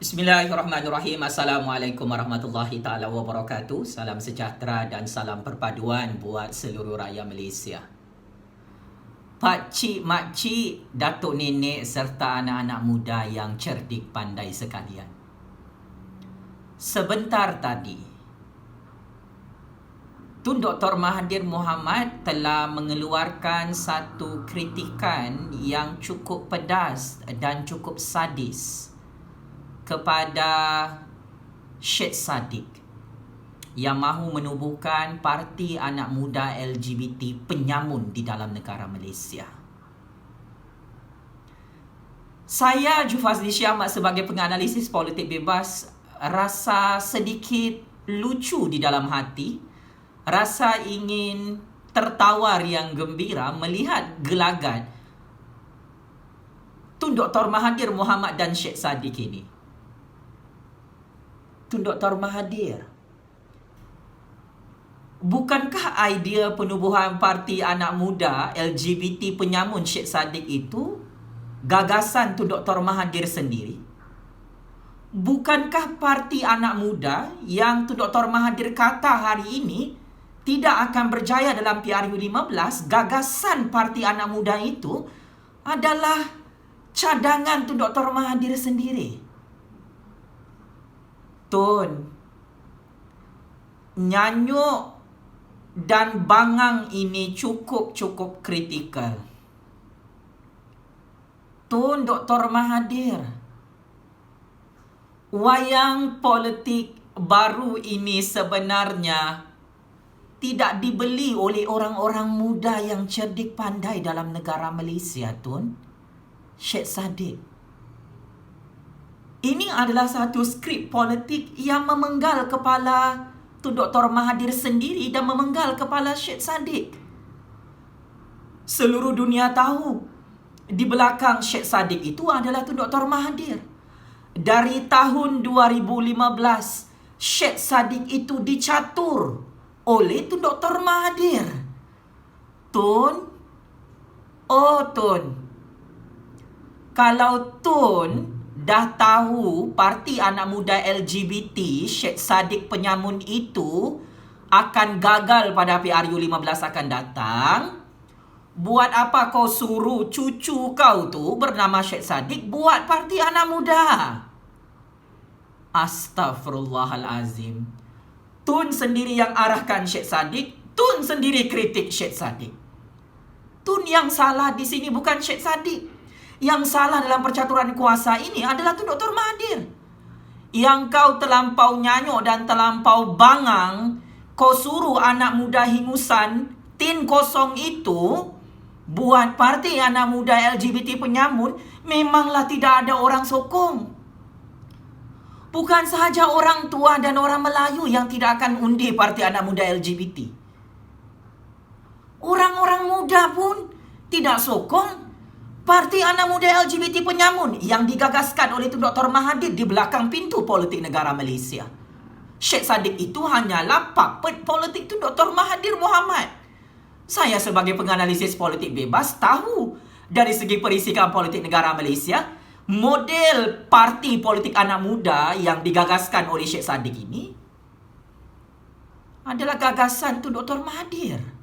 Bismillahirrahmanirrahim. Assalamualaikum warahmatullahi ta'ala wabarakatuh. Salam sejahtera dan salam perpaduan buat seluruh rakyat Malaysia. Pakcik, makcik, datuk nenek serta anak-anak muda yang cerdik pandai sekalian. Sebentar tadi, Tun Dr. Mahathir Mohamad telah mengeluarkan satu kritikan yang cukup pedas dan cukup sadis kepada Syed Saddiq yang mahu menubuhkan parti anak muda LGBT penyamun di dalam negara Malaysia. Saya, Jufazli Syahmat, sebagai penganalisis politik bebas, rasa sedikit lucu di dalam hati, rasa ingin tertawar yang gembira melihat gelagat Tun Dr. Mahathir Mohamad dan Syed Saddiq ini. Tun Dr. Mahathir, bukankah idea penubuhan parti anak muda LGBT penyamun Syed Saddiq itu gagasan Tun Dr. Mahathir sendiri? Bukankah parti anak muda yang Tun Dr. Mahathir kata hari ini tidak akan berjaya dalam PRU15, gagasan parti anak muda itu adalah cadangan Tun Dr. Mahathir sendiri? Tun, nyanyuk dan bangang ini cukup kritikal. Tun Dr. Mahathir, wayang politik baru ini sebenarnya tidak dibeli oleh orang-orang muda yang cerdik pandai dalam negara Malaysia, Tun. Syed Saddiq, ini adalah satu skrip politik yang memenggal kepala Tun Dr. Mahathir sendiri dan memenggal kepala Syed Saddiq. Seluruh dunia tahu di belakang Syed Saddiq itu adalah Tun Dr. Mahathir. Dari tahun 2015, Syed Saddiq itu dicatur oleh Tun Dr. Mahathir. Tun, Tun, kalau Tun dah tahu parti anak muda LGBT Syed Saddiq penyamun itu akan gagal pada PRU15 akan datang, buat apa kau suruh cucu kau tu bernama Syed Saddiq buat parti anak muda? Astaghfirullahalazim. Tun sendiri yang arahkan Syed Saddiq, Tun sendiri kritik Syed Saddiq. Tun yang salah di sini bukan Syed Saddiq. Yang salah dalam percaturan kuasa ini adalah Tun Dr. Mahathir. Yang kau terlampau nyanyuk dan terlampau bangang, kau suruh anak muda hingusan tin kosong itu buat parti anak muda LGBT penyamun, memanglah tidak ada orang sokong. Bukan sahaja orang tua dan orang Melayu yang tidak akan undi parti anak muda LGBT. Orang-orang muda pun tidak sokong parti anak muda LGBT penyamun yang digagaskan oleh Tun Dr. Mahathir di belakang pintu politik negara Malaysia. Syed Saddiq itu hanyalah puppet politik Tun Dr. Mahathir Mohamad. Saya sebagai penganalisis politik bebas tahu dari segi perisikan politik negara Malaysia, model parti politik anak muda yang digagaskan oleh Syed Saddiq ini adalah gagasan Tun Dr. Mahathir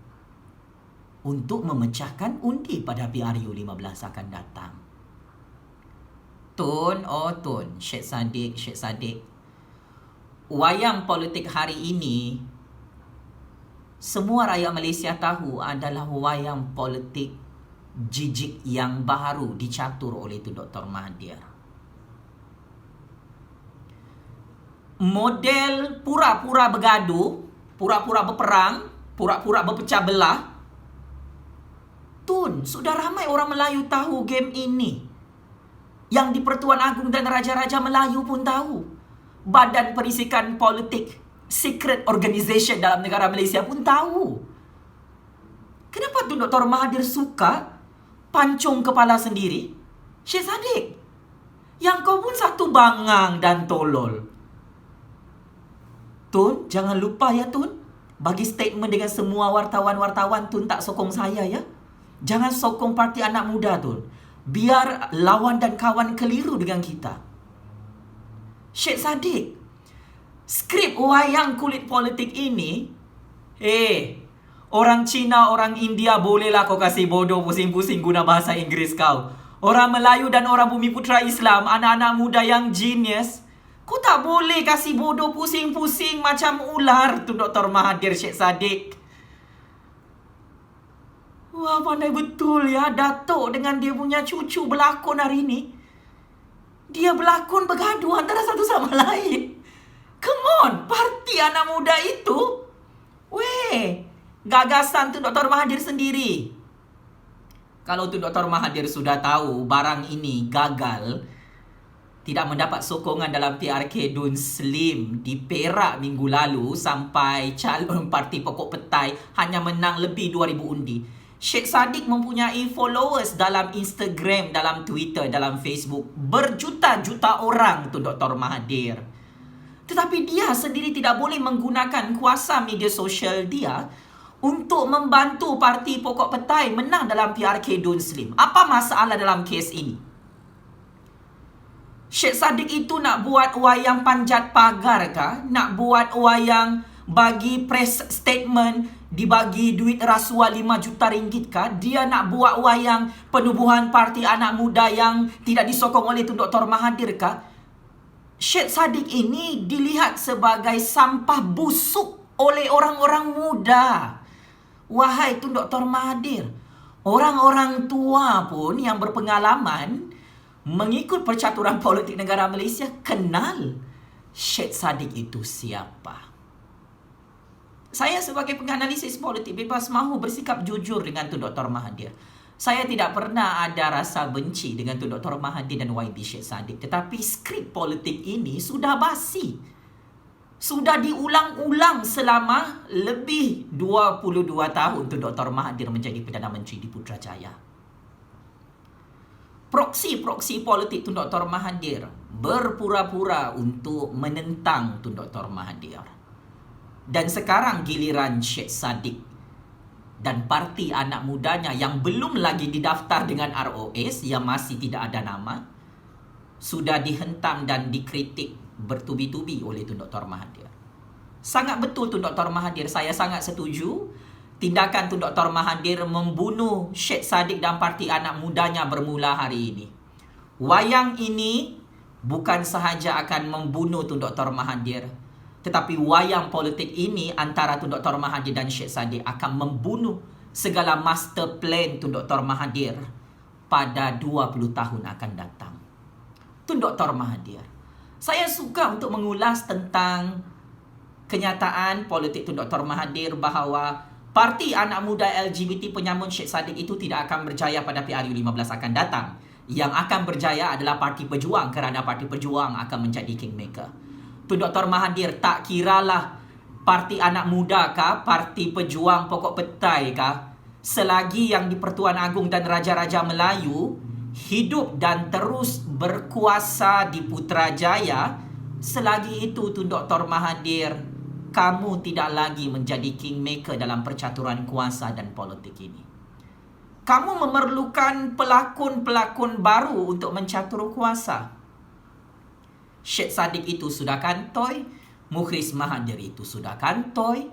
untuk memecahkan undi pada PRU15 akan datang. Tun, Tun, Syed Saddiq. Wayang politik hari ini, semua rakyat Malaysia tahu adalah wayang politik jijik yang baru dicatur oleh Tun Dr. Mahathir. Model pura-pura bergaduh, pura-pura berperang, pura-pura berpecah belah. Tun, sudah ramai orang Melayu tahu game ini. Yang di Pertuan Agong dan Raja-Raja Melayu pun tahu. Badan Perisikan Politik Secret Organisation dalam negara Malaysia pun tahu. Kenapa Tun Dr. Mahathir suka pancung kepala sendiri? Syed Saddiq, yang kau pun satu bangang dan tolol. Tun, jangan lupa ya Tun, bagi statement dengan semua wartawan-wartawan, Tun tak sokong saya ya. Jangan sokong parti anak muda, Tun. Biar lawan dan kawan keliru dengan kita. Syed Saddiq, skrip wayang kulit politik ini, orang Cina, orang India bolehlah kau kasih bodoh pusing-pusing guna bahasa Inggeris kau. Orang Melayu dan orang Bumi Putra Islam, anak-anak muda yang genius, kau tak boleh kasih bodoh pusing-pusing macam ular tu Dr. Mahathir Syed Saddiq. Wah, pandai betul ya Datuk dengan dia punya cucu berlakon hari ni. Dia berlakon bergaduh antara satu sama lain. Come on, parti anak muda itu. Gagasan tu Dr. Mahathir sendiri. Kalau tu Dr. Mahathir sudah tahu barang ini gagal, tidak mendapat sokongan dalam PRK Dun Slim di Perak minggu lalu sampai calon parti pokok petai hanya menang lebih 2,000 undi. Syed Saddiq mempunyai followers dalam Instagram, dalam Twitter, dalam Facebook. Berjuta-juta orang tu Dr. Mahathir. Tetapi dia sendiri tidak boleh menggunakan kuasa media sosial dia untuk membantu parti pokok petai menang dalam PRK Dun Slim. Apa masalah dalam kes ini? Syed Saddiq itu nak buat wayang panjat pagar kah? Nak buat wayang bagi press statement, dibagi duit rasuah 5 juta ringgit kah? Dia nak buat wayang penubuhan parti anak muda yang tidak disokong oleh Tun Dr. Mahathir kah? Syed Saddiq ini dilihat sebagai sampah busuk oleh orang-orang muda. Wahai Tun Dr. Mahathir, orang-orang tua pun yang berpengalaman mengikut percaturan politik negara Malaysia kenal Syed Saddiq itu siapa. Saya sebagai penganalisis politik bebas mahu bersikap jujur dengan Tun Dr. Mahathir. Saya tidak pernah ada rasa benci dengan Tun Dr. Mahathir dan YB Syed Saddiq. Tetapi skrip politik ini sudah basi. Sudah diulang-ulang selama lebih 22 tahun Tun Dr. Mahathir menjadi Perdana Menteri di Putrajaya. Proksi-proksi politik Tun Dr. Mahathir berpura-pura untuk menentang Tun Dr. Mahathir. Dan sekarang giliran Syed Saddiq dan parti anak mudanya yang belum lagi didaftar dengan ROS, yang masih tidak ada nama, sudah dihentam dan dikritik bertubi-tubi oleh Tun Dr. Mahathir. Sangat betul Tun Dr. Mahathir, saya sangat setuju. Tindakan Tun Dr. Mahathir membunuh Syed Saddiq dan parti anak mudanya bermula hari ini. Wayang ini bukan sahaja akan membunuh Tun Dr. Mahathir, tetapi wayang politik ini antara Tun Dr. Mahathir dan Syed Saddiq akan membunuh segala master plan Tun Dr. Mahathir pada 20 tahun akan datang. Tun Dr. Mahathir, saya suka untuk mengulas tentang kenyataan politik Tun Dr. Mahathir bahawa parti anak muda LGBT penyambut Syed Saddiq itu tidak akan berjaya pada PRU15 akan datang. Yang akan berjaya adalah Parti Pejuang kerana Parti Pejuang akan menjadi kingmaker. Tun Dr. Mahathir tak kiralah parti anak muda kah, parti pejuang pokok petai kah, selagi yang di Pertuan Agong dan Raja-Raja Melayu hidup dan terus berkuasa di Putrajaya, selagi itu Tun Dr. Mahathir, kamu tidak lagi menjadi kingmaker dalam percaturan kuasa dan politik ini. Kamu memerlukan pelakon-pelakon baru untuk mencatur kuasa. Syed Saddiq itu sudah kantoi, Mukhris Mahathir itu sudah kantoi,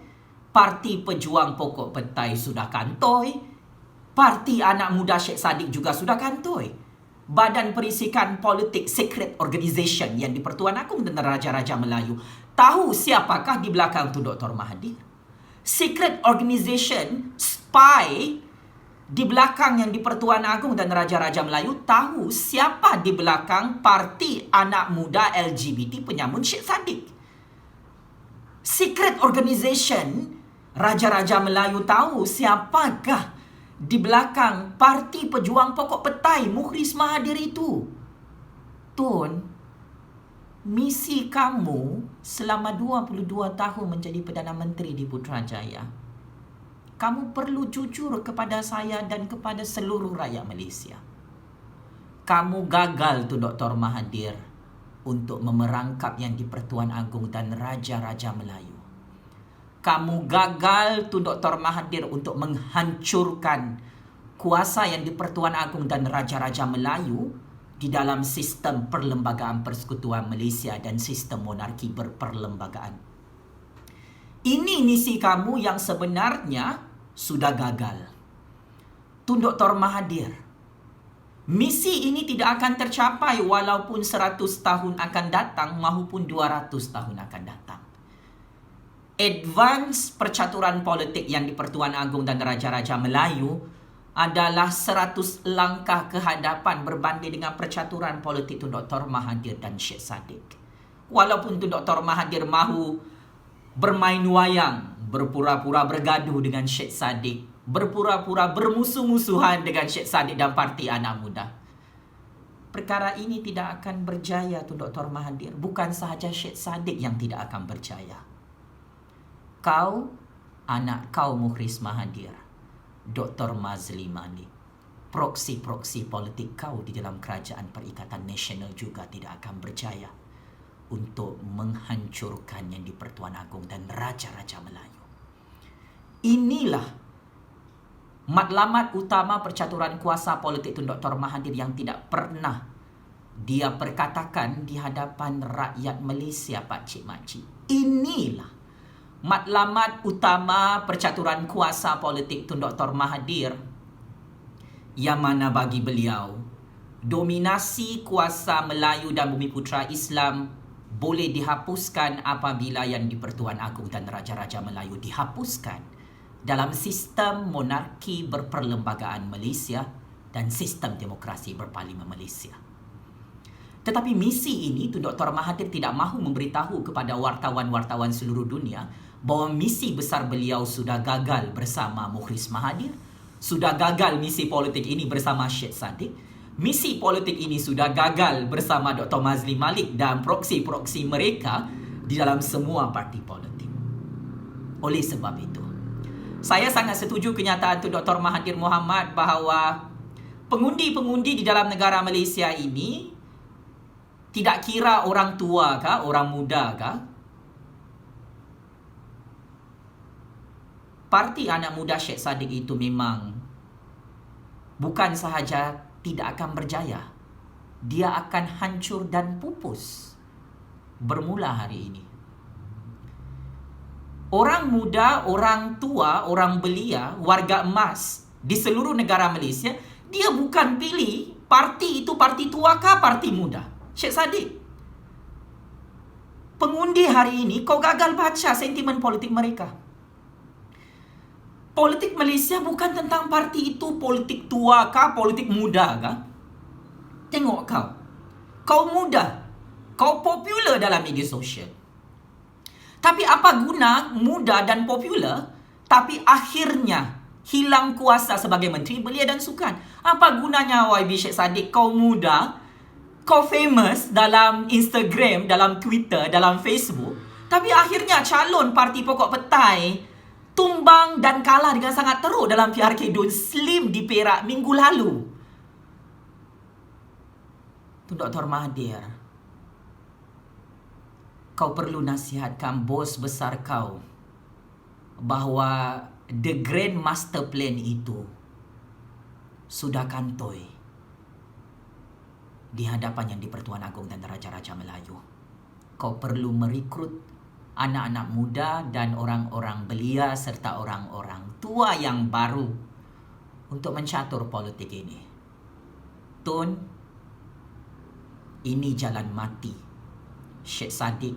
Parti Pejuang Pokok Petai sudah kantoi, Parti Anak Muda Syed Saddiq juga sudah kantoi. Badan Perisikan Politik Secret Organisation yang di Pertuan Agong dan Raja-Raja Melayu tahu siapakah di belakang tu Dr. Mahathir. Secret Organisation, spy di belakang yang di Pertuan Agong dan Raja-Raja Melayu tahu siapa di belakang parti anak muda LGBT penyambut Syed Saddiq. Secret Organisation, Raja-Raja Melayu tahu siapakah di belakang Parti Pejuang Pokok Petai Mukhris Mahathir itu. Tun, misi kamu selama 22 tahun menjadi Perdana Menteri di Putrajaya, kamu perlu jujur kepada saya dan kepada seluruh rakyat Malaysia. Kamu gagal tu Dr. Mahathir untuk memerangkap yang di Pertuan Agong dan Raja-Raja Melayu. Kamu gagal tu Dr. Mahathir untuk menghancurkan kuasa yang di Pertuan Agong dan Raja-Raja Melayu di dalam sistem perlembagaan persekutuan Malaysia dan sistem monarki berperlembagaan. Ini misi kamu yang sebenarnya sudah gagal. Tun Dr. Mahathir, misi ini tidak akan tercapai walaupun 100 tahun akan datang maupun 200 tahun akan datang. Advance percaturan politik yang di Pertuan Agong dan Raja-Raja Melayu adalah 100 langkah ke hadapan berbanding dengan percaturan politik Tun Dr. Mahathir dan Syed Saddiq. Walaupun Tun Dr. Mahathir mahu bermain wayang, berpura-pura bergaduh dengan Syed Saddiq, berpura-pura bermusuh-musuhan dengan Syed Saddiq dan Parti Anak Muda, perkara ini tidak akan berjaya Tun Dr. Mahathir. Bukan sahaja Syed Saddiq yang tidak akan berjaya. Kau, anak kau Mukhris Mahathir, Dr. Mazli Malik, proksi-proksi politik kau di dalam Kerajaan Perikatan Nasional juga tidak akan berjaya untuk menghancurkan yang di Pertuan Agong dan Raja-Raja Melayu. Inilah matlamat utama percaturan kuasa politik Tun Dr. Mahathir yang tidak pernah dia perkatakan di hadapan rakyat Malaysia, pakcik makcik. Inilah matlamat utama percaturan kuasa politik Tun Dr. Mahathir, yang mana bagi beliau dominasi kuasa Melayu dan Bumiputera Islam boleh dihapuskan apabila yang di Pertuan Agong dan Raja-Raja Melayu dihapuskan dalam sistem monarki berperlembagaan Malaysia dan sistem demokrasi berparlimen Malaysia. Tetapi misi ini Tun Dr. Mahathir tidak mahu memberitahu kepada wartawan-wartawan seluruh dunia bahawa misi besar beliau sudah gagal bersama Mukhris Mahathir, sudah gagal misi politik ini bersama Syed Saddiq, misi politik ini sudah gagal bersama Dr. Mazli Malik dan proksi-proksi mereka di dalam semua parti politik. Oleh sebab itu, saya sangat setuju kenyataan Tun Dr. Mahathir Mohamad bahawa pengundi-pengundi di dalam negara Malaysia ini tidak kira orang tua kah, orang muda kah, Parti Anak Muda Syed Saddiq itu memang bukan sahaja tidak akan berjaya, dia akan hancur dan pupus bermula hari ini. Orang muda, orang tua, orang belia, warga emas di seluruh negara Malaysia, dia bukan pilih parti itu parti tua kah, parti muda. Syed Saddiq, pengundi hari ini kau gagal baca sentimen politik mereka. Politik Malaysia bukan tentang parti itu politik tua kah, politik muda kah. Tengok kau. Kau muda. Kau popular dalam media sosial. Tapi apa guna muda dan popular, tapi akhirnya hilang kuasa sebagai Menteri Belia dan Sukan? Apa gunanya YB Syed Saddiq? Kau muda, kau famous dalam Instagram, dalam Twitter, dalam Facebook, tapi akhirnya calon parti pokok petai tumbang dan kalah dengan sangat teruk dalam PRK Dun Slim di Perak minggu lalu. Tun Dr. Mahathir, kau perlu nasihatkan bos besar kau bahawa the Grand Master Plan itu sudah kantoi di hadapan yang di Pertuan Agong dan Raja-Raja Melayu. Kau perlu merekrut anak-anak muda dan orang-orang belia serta orang-orang tua yang baru untuk mencatur politik ini. Tun, ini jalan mati. Syed Saddiq,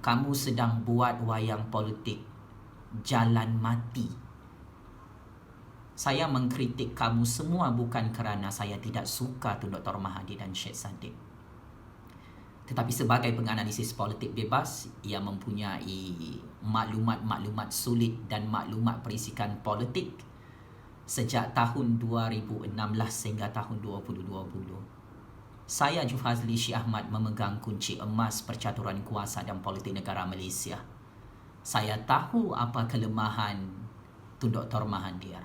kamu sedang buat wayang politik jalan mati. Saya mengkritik kamu semua bukan kerana saya tidak suka Tun Dr. Mahathir dan Syed Saddiq, tetapi sebagai penganalisis politik bebas yang mempunyai maklumat-maklumat sulit dan maklumat perisikan politik sejak tahun 2016 sehingga tahun 2020, saya Jufazli Syih Ahmad memegang kunci emas percaturan kuasa dan politik negara Malaysia. Saya tahu apa kelemahan Tun Dr. Mahathir.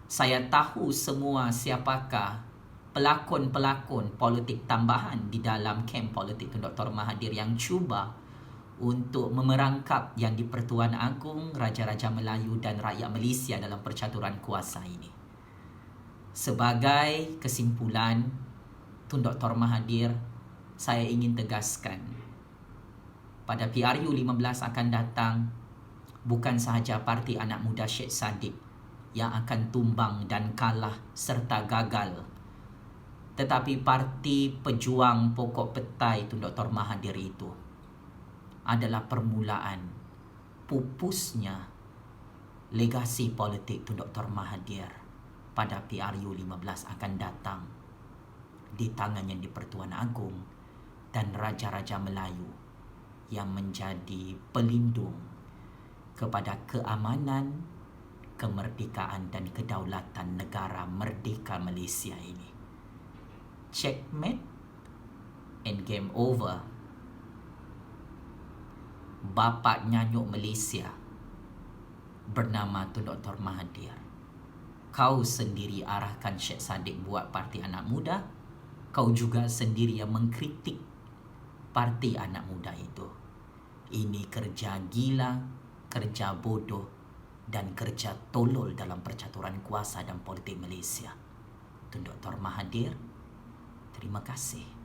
Saya tahu semua siapakah pelakon-pelakon politik tambahan di dalam kem politik Tun Dr. Mahathir yang cuba untuk memerangkap yang di Pertuan Agong, Raja-Raja Melayu dan rakyat Malaysia dalam percaturan kuasa ini. Sebagai kesimpulan, Tun Dr. Mahathir, saya ingin tegaskan, pada PRU 15 akan datang, bukan sahaja Parti Anak Muda Syed Saddiq yang akan tumbang dan kalah serta gagal, tetapi Parti Pejuang Pokok Petai Tun Dr. Mahathir itu adalah permulaan pupusnya legasi politik Tun Dr. Mahathir pada PRU 15 akan datang di tangan Yang di-Pertuan Agong dan Raja-Raja Melayu yang menjadi pelindung kepada keamanan, kemerdekaan dan kedaulatan negara merdeka Malaysia ini. Checkmate and game over. Bapa nyanyuk Malaysia bernama Tun Dr. Mahathir. Kau sendiri arahkan Syed Saddiq buat Parti Anak Muda. Kau juga sendiri yang mengkritik Parti Anak Muda itu. Ini kerja gila, kerja bodoh dan kerja tolol dalam percaturan kuasa dan politik Malaysia. Tun Dr. Mahathir, terima kasih.